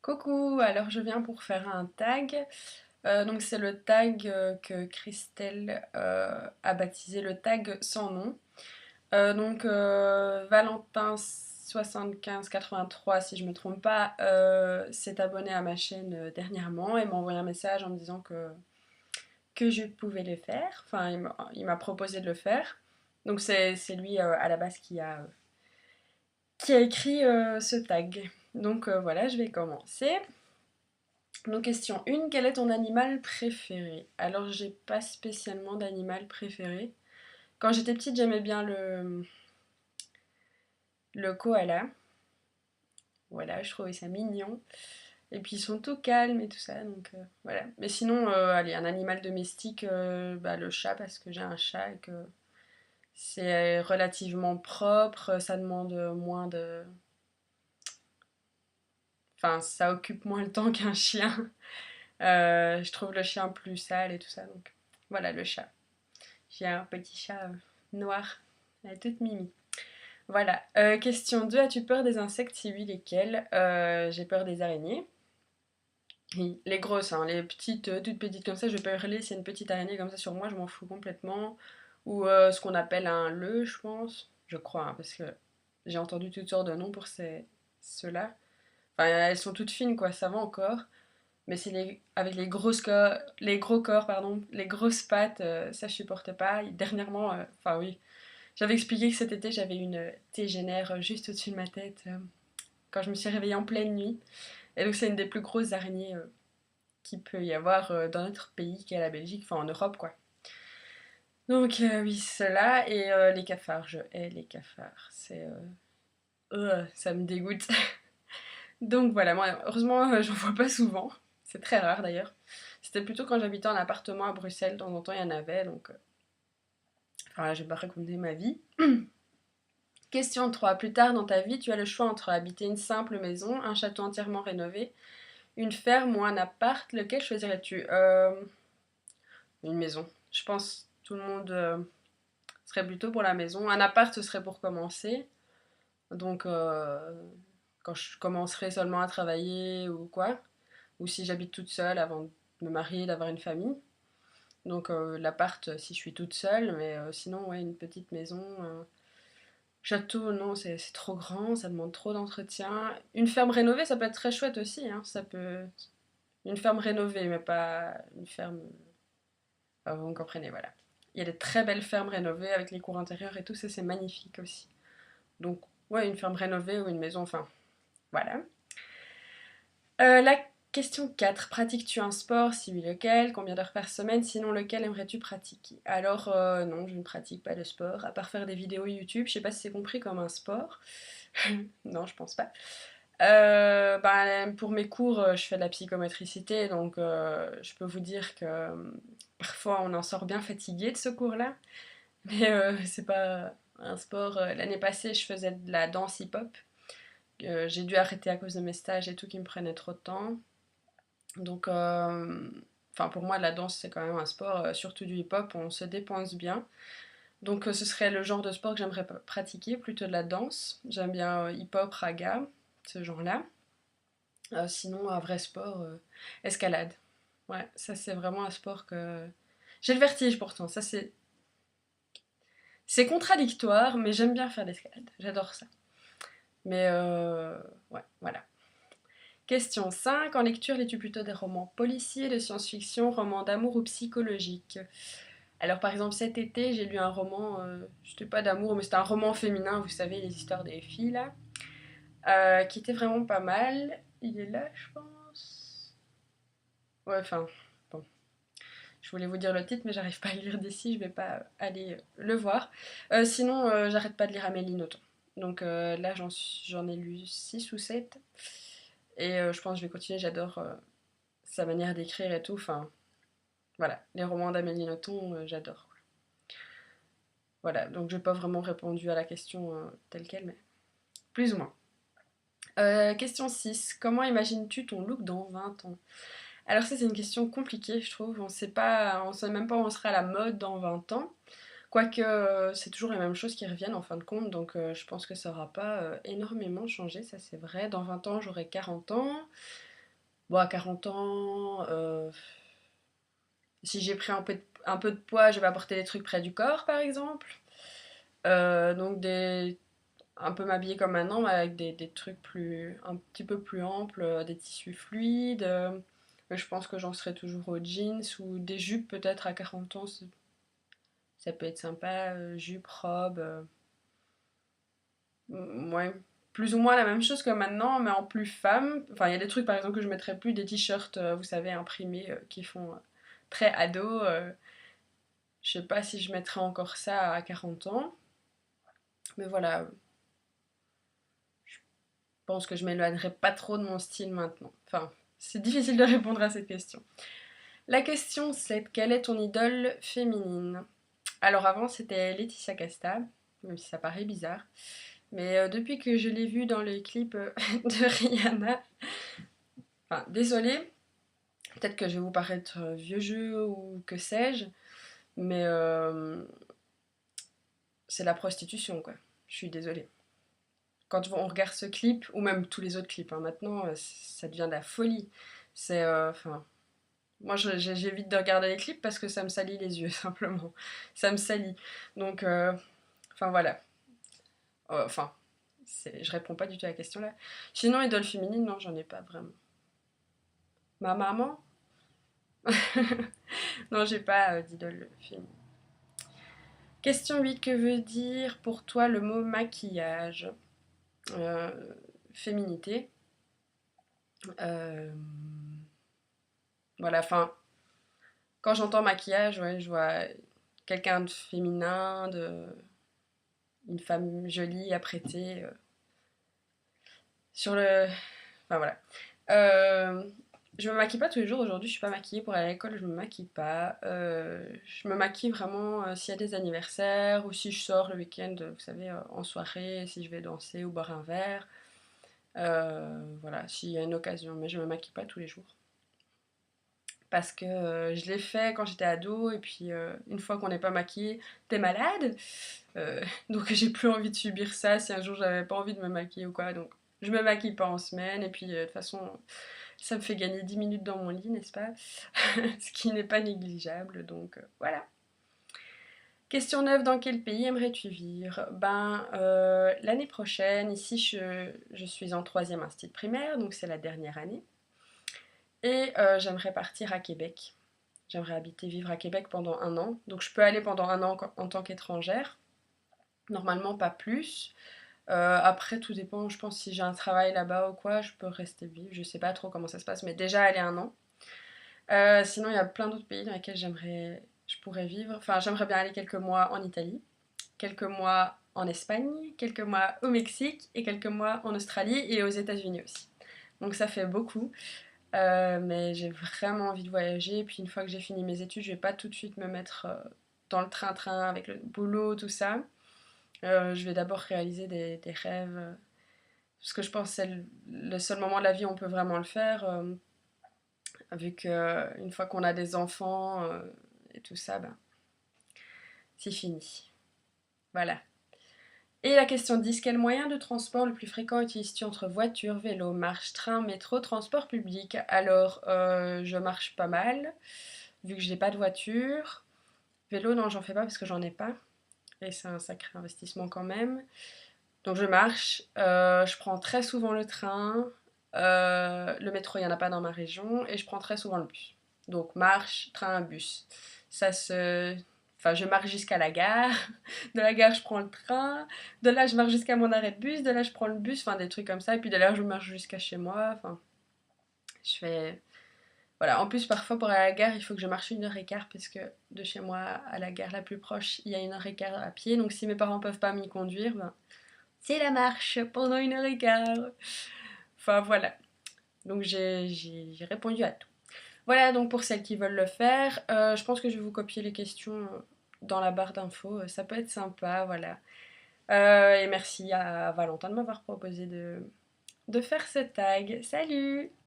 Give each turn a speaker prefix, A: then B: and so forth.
A: Coucou, alors je viens pour faire un tag. Donc c'est le tag que Christelle a baptisé le tag sans nom. Valentin 7583 si je me trompe pas s'est abonné à ma chaîne dernièrement et m'a envoyé un message en me disant que je pouvais le faire. Enfin il m'a proposé de le faire. Donc c'est lui à la base qui a écrit ce tag. Donc voilà, je vais commencer. Donc question 1, quel est ton animal préféré? Alors j'ai pas spécialement d'animal préféré. Quand j'étais petite j'aimais bien le koala. Voilà, je trouvais ça mignon. Et puis ils sont tout calmes et tout ça, donc voilà. Mais sinon, allez, un animal domestique, le chat, parce que j'ai un chat et que c'est relativement propre, ça demande moins de... Enfin, ça occupe moins le temps qu'un chien. Je trouve le chien plus sale et tout ça, donc voilà le chat. J'ai un petit chat noir. Elle est toute mimi. Voilà. Question 2. As-tu peur des insectes? Si oui, lesquels? J'ai peur des araignées. Oui, les grosses, hein, les petites, toutes petites comme ça, je vais pas hurler. S'il y a une petite araignée comme ça sur moi, je m'en fous complètement. Ou ce qu'on appelle un leu, je pense. Je crois, hein, parce que j'ai entendu toutes sortes de noms pour ceux-là. Enfin, elles sont toutes fines, quoi, ça va encore. Mais c'est avec les gros corps, pardon, les grosses pattes, ça je supporte pas. Et dernièrement, enfin oui, j'avais expliqué que cet été j'avais une tégénère juste au-dessus de ma tête quand je me suis réveillée en pleine nuit. Et donc c'est une des plus grosses araignées qu'il peut y avoir dans notre pays, qui est la Belgique, enfin en Europe quoi. Donc oui, cela et les cafards, je hais les cafards. Ça me dégoûte. Donc voilà, moi heureusement j'en vois pas souvent. C'est très rare d'ailleurs. C'était plutôt quand j'habitais en appartement à Bruxelles, de temps en temps il y en avait, donc enfin je vais pas raconter ma vie. Question 3. Plus tard dans ta vie, tu as le choix entre habiter une simple maison, un château entièrement rénové, une ferme ou un appart. Lequel choisirais-tu? Une maison. Je pense que tout le monde serait plutôt pour la maison. Un appart, ce serait pour commencer. Donc quand je commencerai seulement à travailler ou quoi. Ou si j'habite toute seule avant de me marier, d'avoir une famille. Donc l'appart si je suis toute seule, mais sinon ouais, une petite maison. Château, non, c'est trop grand, ça demande trop d'entretien. Une ferme rénovée, ça peut être très chouette aussi, hein, ça peut... Une ferme rénovée, mais pas une ferme... Enfin, vous me comprenez, voilà. Il y a des très belles fermes rénovées avec les cours intérieurs et tout, ça c'est magnifique aussi. Donc, ouais, une ferme rénovée ou une maison, enfin, voilà. La question 4. Pratiques-tu un sport? Si oui, lequel? Combien d'heures par semaine? Sinon, lequel aimerais-tu pratiquer? Alors, non, je ne pratique pas de sport, à part faire des vidéos YouTube. Je sais pas si c'est compris comme un sport. Non, je pense pas. Pour mes cours, je fais de la psychomotricité, donc je peux vous dire que parfois on en sort bien fatigué de ce cours-là. Mais c'est pas un sport. L'année passée, je faisais de la danse hip-hop. J'ai dû arrêter à cause de mes stages et tout qui me prenaient trop de temps. Donc, enfin pour moi, la danse c'est quand même un sport, surtout du hip-hop, on se dépense bien. Donc, ce serait le genre de sport que j'aimerais pratiquer, plutôt de la danse. J'aime bien hip-hop, raga, ce genre-là. Sinon, un vrai sport, escalade. Ouais, ça c'est vraiment un sport que... J'ai le vertige pourtant, ça c'est... C'est contradictoire, mais j'aime bien faire l'escalade, j'adore ça. Mais ouais, voilà. Question 5. En lecture, lis-tu plutôt des romans policiers, de science-fiction, romans d'amour ou psychologiques? Alors par exemple cet été j'ai lu un roman, c'était pas d'amour mais c'était un roman féminin, vous savez les histoires des filles là, qui était vraiment pas mal. Il est là je pense. Ouais enfin bon. Je voulais vous dire le titre, mais j'arrive pas à le lire d'ici, je vais pas aller le voir. Sinon, j'arrête pas de lire Amélie Nothomb. Donc là, j'en ai lu 6 ou 7. Et je pense que je vais continuer, j'adore sa manière d'écrire et tout. Enfin, voilà, les romans d'Amélie Nothomb, j'adore. Voilà, donc je n'ai pas vraiment répondu à la question telle qu'elle, mais plus ou moins. Question 6. Comment imagines-tu ton look dans 20 ans? Alors ça, c'est une question compliquée, je trouve. On sait même pas où on sera à la mode dans 20 ans. Quoique, c'est toujours les mêmes choses qui reviennent en fin de compte, donc je pense que ça aura pas énormément changé, ça c'est vrai. Dans 20 ans, j'aurai 40 ans. Bon, à 40 ans, si j'ai pris un peu de poids, je vais pas porter des trucs près du corps, par exemple. Donc un peu m'habiller comme maintenant, mais avec des trucs un petit peu plus amples, des tissus fluides. Mais je pense que j'en serai toujours aux jeans ou des jupes peut-être à 40 ans, ça peut être sympa. Jupe, robe, ouais, plus ou moins la même chose que maintenant, mais en plus femme. Enfin, il y a des trucs par exemple que je mettrais plus, des t-shirts, vous savez, imprimés, qui font très ado. Je sais pas si je mettrais encore ça à 40 ans, mais voilà, je pense que je m'éloignerai pas trop de mon style maintenant. Enfin, c'est difficile de répondre à cette question. La question c'est: quelle est ton idole féminine? Alors avant c'était Laetitia Casta, même si ça paraît bizarre. Mais depuis que je l'ai vue dans les clips de Rihanna, enfin désolée, peut-être que je vais vous paraître vieux jeu ou que sais-je, mais c'est la prostitution quoi. Je suis désolée. Quand on regarde ce clip, ou même tous les autres clips, hein, maintenant, ça devient de la folie. C'est. Enfin. Moi, j'évite de regarder les clips parce que ça me salit les yeux, simplement. Ça me salit. Donc, enfin voilà. Enfin, je réponds pas du tout à la question là. Sinon, idole féminine, non, j'en ai pas vraiment. Ma maman? Non, j'ai pas d'idole féminine. Question 8, que veut dire pour toi le mot maquillage? Euh, Féminité. Euh, voilà, enfin, quand j'entends maquillage, ouais, je vois quelqu'un de féminin, une femme jolie, apprêtée, sur le. Enfin voilà. Euh, je me maquille pas tous les jours. Aujourd'hui, je suis pas maquillée pour aller à l'école. Je me maquille pas. Je me maquille vraiment s'il y a des anniversaires ou si je sors le week-end, vous savez, en soirée, si je vais danser ou boire un verre. Voilà, s'il y a une occasion. Mais je me maquille pas tous les jours. Parce que je l'ai fait quand j'étais ado et puis une fois qu'on n'est pas maquillé, t'es malade. Donc j'ai plus envie de subir ça si un jour j'avais pas envie de me maquiller ou quoi. Donc je me maquille pas en semaine et puis de toute façon ça me fait gagner 10 minutes dans mon lit, n'est-ce pas? Ce qui n'est pas négligeable. Donc voilà. Question 9, dans quel pays aimerais-tu vivre? Ben, l'année prochaine, ici je suis en troisième institut primaire, donc c'est la dernière année. Et j'aimerais partir à Québec. J'aimerais habiter, vivre à Québec pendant un an. Donc je peux aller pendant un an en tant qu'étrangère. Normalement pas plus. Après tout dépend, je pense si j'ai un travail là-bas ou quoi, je peux rester vivre. Je sais pas trop comment ça se passe, mais déjà aller un an. Sinon il y a plein d'autres pays dans lesquels je pourrais vivre. Enfin j'aimerais bien aller quelques mois en Italie, quelques mois en Espagne, quelques mois au Mexique et quelques mois en Australie et aux États-Unis aussi. Donc ça fait beaucoup. Mais j'ai vraiment envie de voyager. Et puis une fois que j'ai fini mes études, je vais pas tout de suite me mettre dans le train-train avec le boulot, tout ça. Je vais d'abord réaliser des rêves. Parce que je pense que c'est le seul moment de la vie où on peut vraiment le faire. Vu qu'une fois qu'on a des enfants et tout ça, ben, c'est fini. Voilà. Et la question 10, quel moyen de transport le plus fréquent utilises-tu entre voiture, vélo, marche, train, métro, transport public? Alors, je marche pas mal, vu que je n'ai pas de voiture. Vélo, non, j'en fais pas parce que j'en ai pas. Et c'est un sacré investissement quand même. Donc je marche. Je prends très souvent le train. Le métro, il n'y en a pas dans ma région. Et je prends très souvent le bus. Donc marche, train, bus. Ça se. Enfin, je marche jusqu'à la gare. De la gare, je prends le train. De là, je marche jusqu'à mon arrêt de bus. De là, je prends le bus. Enfin, des trucs comme ça. Et puis de là, je marche jusqu'à chez moi. Enfin, je fais. Voilà, en plus, parfois pour aller à la gare, il faut que je marche 1 heure et quart parce que de chez moi à la gare la plus proche, il y a 1 heure et quart à pied. Donc, si mes parents peuvent pas m'y conduire, ben, c'est la marche pendant 1 heure et quart. Enfin, voilà. Donc, j'ai répondu à tout. Voilà, donc pour celles qui veulent le faire, je pense que je vais vous copier les questions dans la barre d'infos. Ça peut être sympa, voilà. Et merci à Valentin de m'avoir proposé de faire ce tag. Salut!